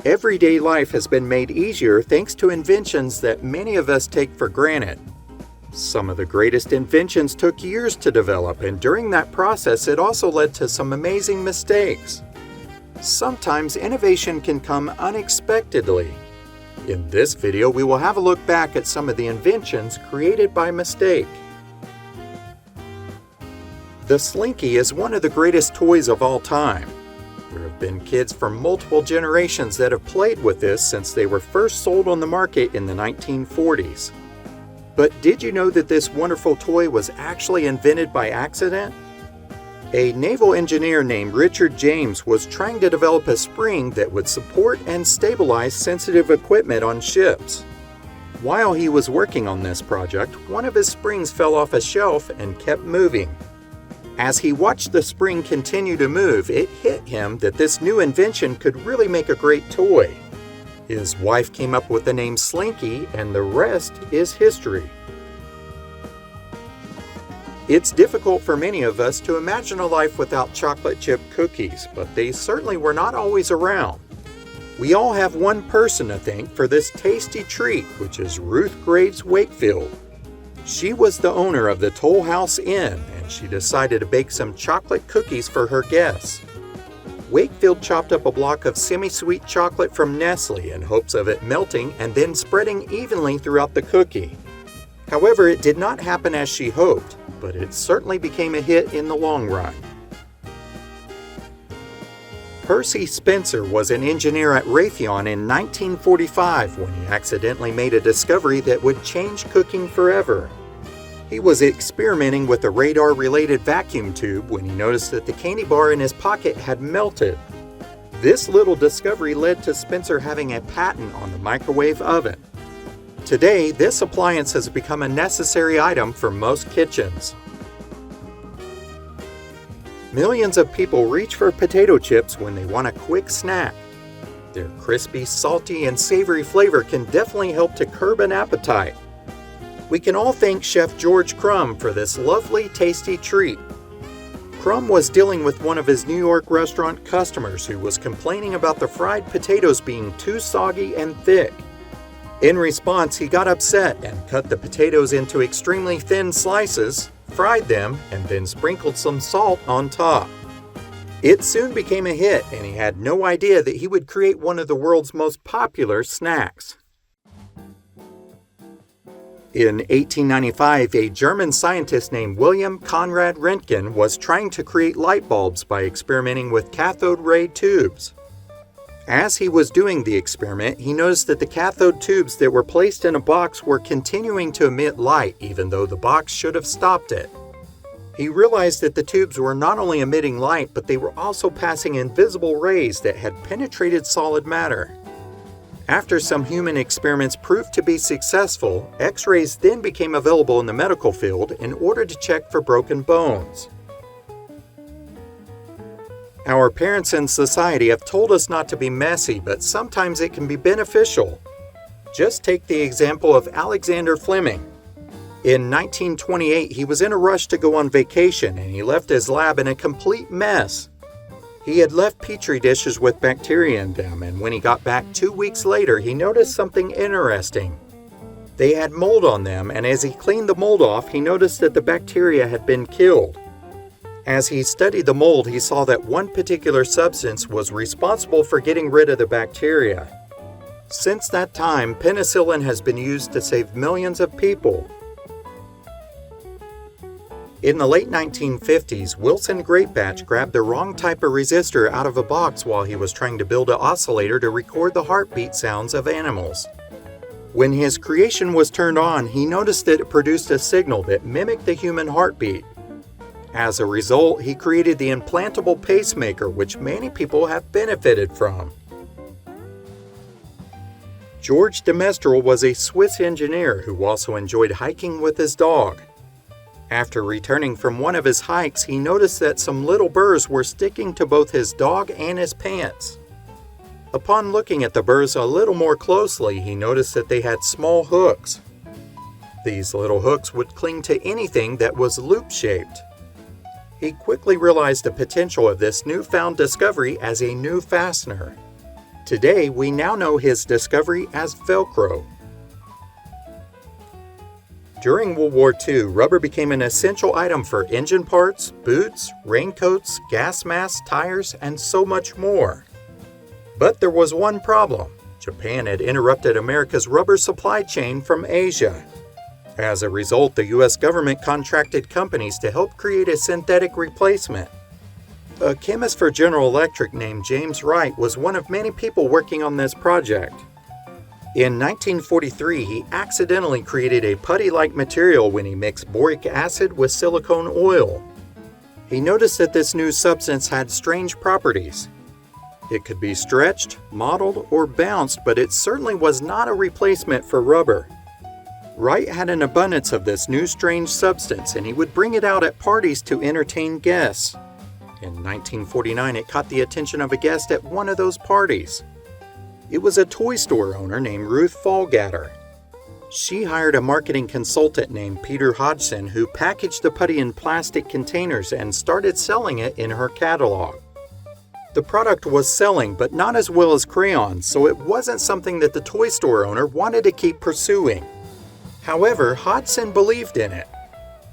Everyday life has been made easier thanks to inventions that many of us take for granted. Some of the greatest inventions took years to develop, and during that process it also led to some amazing mistakes. Sometimes innovation can come unexpectedly. In this video, we will have a look back at some of the inventions created by mistake. The Slinky is one of the greatest toys of all time. There have been kids from multiple generations that have played with this since they were first sold on the market in the 1940s. But did you know that this wonderful toy was actually invented by accident? A naval engineer named Richard James was trying to develop a spring that would support and stabilize sensitive equipment on ships. While he was working on this project, one of his springs fell off a shelf and kept moving. As he watched the spring continue to move, it hit him that this new invention could really make a great toy. His wife came up with the name Slinky, and the rest is history. It's difficult for many of us to imagine a life without chocolate chip cookies, but they certainly were not always around. We all have one person to thank for this tasty treat, which is Ruth Graves Wakefield. She was the owner of the Toll House Inn, and she decided to bake some chocolate cookies for her guests. Wakefield chopped up a block of semi-sweet chocolate from Nestle in hopes of it melting and then spreading evenly throughout the cookie. However, it did not happen as she hoped, but it certainly became a hit in the long run. Percy Spencer was an engineer at Raytheon in 1945 when he accidentally made a discovery that would change cooking forever. He was experimenting with a radar-related vacuum tube when he noticed that the candy bar in his pocket had melted. This little discovery led to Spencer having a patent on the microwave oven. Today, this appliance has become a necessary item for most kitchens. Millions of people reach for potato chips when they want a quick snack. Their crispy, salty, and savory flavor can definitely help to curb an appetite. We can all thank Chef George Crumb for this lovely, tasty treat. Crumb was dealing with one of his New York restaurant customers who was complaining about the fried potatoes being too soggy and thick. In response, he got upset and cut the potatoes into extremely thin slices, fried them, and then sprinkled some salt on top. It soon became a hit, and he had no idea that he would create one of the world's most popular snacks. In 1895, a German scientist named William Conrad Röntgen was trying to create light bulbs by experimenting with cathode ray tubes. As he was doing the experiment, he noticed that the cathode tubes that were placed in a box were continuing to emit light even though the box should have stopped it. He realized that the tubes were not only emitting light, but they were also passing invisible rays that had penetrated solid matter. After some human experiments proved to be successful, X-rays then became available in the medical field in order to check for broken bones. Our parents and society have told us not to be messy, but sometimes it can be beneficial. Just take the example of Alexander Fleming. In 1928, he was in a rush to go on vacation and he left his lab in a complete mess. He had left petri dishes with bacteria in them, and when he got back 2 weeks later, he noticed something interesting. They had mold on them, and as he cleaned the mold off, he noticed that the bacteria had been killed. As he studied the mold, he saw that one particular substance was responsible for getting rid of the bacteria. Since that time, penicillin has been used to save millions of people. In the late 1950s, Wilson Greatbatch grabbed the wrong type of resistor out of a box while he was trying to build an oscillator to record the heartbeat sounds of animals. When his creation was turned on, he noticed that it produced a signal that mimicked the human heartbeat. As a result, he created the implantable pacemaker, which many people have benefited from. George de Mestral was a Swiss engineer who also enjoyed hiking with his dog. After returning from one of his hikes, he noticed that some little burrs were sticking to both his dog and his pants. Upon looking at the burrs a little more closely, he noticed that they had small hooks. These little hooks would cling to anything that was loop-shaped. He quickly realized the potential of this newfound discovery as a new fastener. Today, we now know his discovery as Velcro. During World War II, rubber became an essential item for engine parts, boots, raincoats, gas masks, tires, and so much more. But there was one problem. Japan had interrupted America's rubber supply chain from Asia. As a result, the U.S. government contracted companies to help create a synthetic replacement. A chemist for General Electric named James Wright was one of many people working on this project. In 1943, he accidentally created a putty-like material when he mixed boric acid with silicone oil. He noticed that this new substance had strange properties. It could be stretched, modeled, or bounced, but it certainly was not a replacement for rubber. Wright had an abundance of this new strange substance, and he would bring it out at parties to entertain guests. In 1949, it caught the attention of a guest at one of those parties. It was a toy store owner named Ruth Fallgatter. She hired a marketing consultant named Peter Hodgson who packaged the putty in plastic containers and started selling it in her catalog. The product was selling, but not as well as crayons, so it wasn't something that the toy store owner wanted to keep pursuing. However, Hodgson believed in it.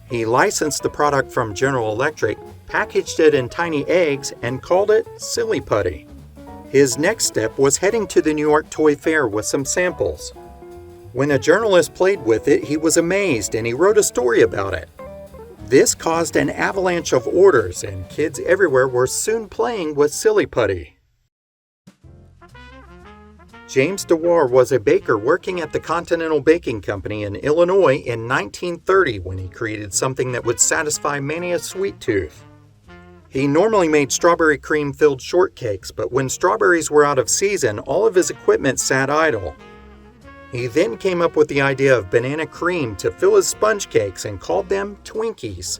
He licensed the product from General Electric, packaged it in tiny eggs, and called it Silly Putty. His next step was heading to the New York Toy Fair with some samples. When a journalist played with it, he was amazed and he wrote a story about it. This caused an avalanche of orders, and kids everywhere were soon playing with Silly Putty. James DeWar was a baker working at the Continental Baking Company in Illinois in 1930 when he created something that would satisfy many a sweet tooth. He normally made strawberry cream-filled shortcakes, but when strawberries were out of season, all of his equipment sat idle. He then came up with the idea of banana cream to fill his sponge cakes and called them Twinkies.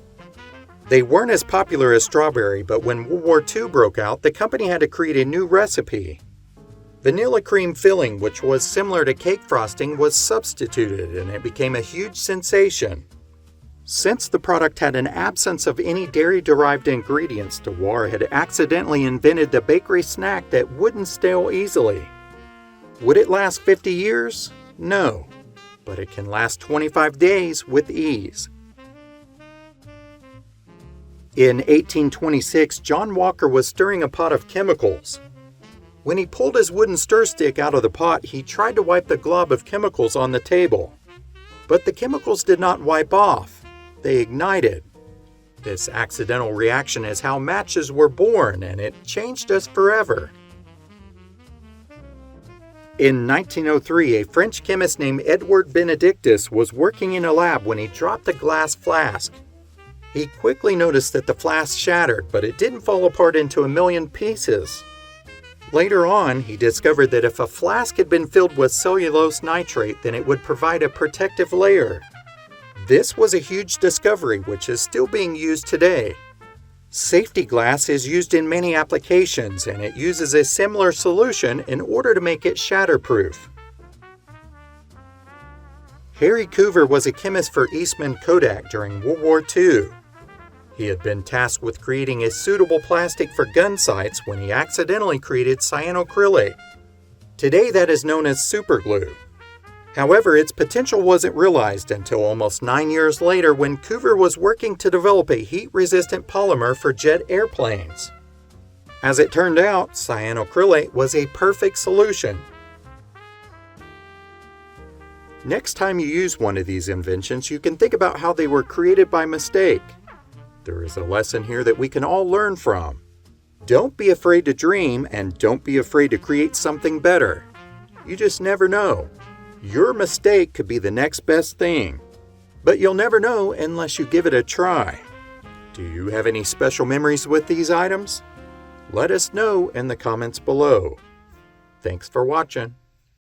They weren't as popular as strawberry, but when World War II broke out, the company had to create a new recipe. Vanilla cream filling, which was similar to cake frosting, was substituted, and it became a huge sensation. Since the product had an absence of any dairy-derived ingredients, DeWar had accidentally invented the bakery snack that wouldn't stale easily. Would it last 50 years? No, but it can last 25 days with ease. In 1826, John Walker was stirring a pot of chemicals. When he pulled his wooden stir stick out of the pot, he tried to wipe the glob of chemicals on the table. But the chemicals did not wipe off. They ignited. This accidental reaction is how matches were born, and it changed us forever. In 1903, a French chemist named Edward Benedictus was working in a lab when he dropped a glass flask. He quickly noticed that the flask shattered, but it didn't fall apart into a million pieces. Later on, he discovered that if a flask had been filled with cellulose nitrate, then it would provide a protective layer. This was a huge discovery, which is still being used today. Safety glass is used in many applications, and it uses a similar solution in order to make it shatterproof. Harry Coover was a chemist for Eastman Kodak during World War II. He had been tasked with creating a suitable plastic for gun sights when he accidentally created cyanocrylate. Today that is known as superglue. However, its potential wasn't realized until almost 9 years later when Coover was working to develop a heat-resistant polymer for jet airplanes. As it turned out, cyanocrylate was a perfect solution. Next time you use one of these inventions, you can think about how they were created by mistake. There is a lesson here that we can all learn from. Don't be afraid to dream, and don't be afraid to create something better. You just never know. Your mistake could be the next best thing. But you'll never know unless you give it a try. Do you have any special memories with these items? Let us know in the comments below. Thanks for watching.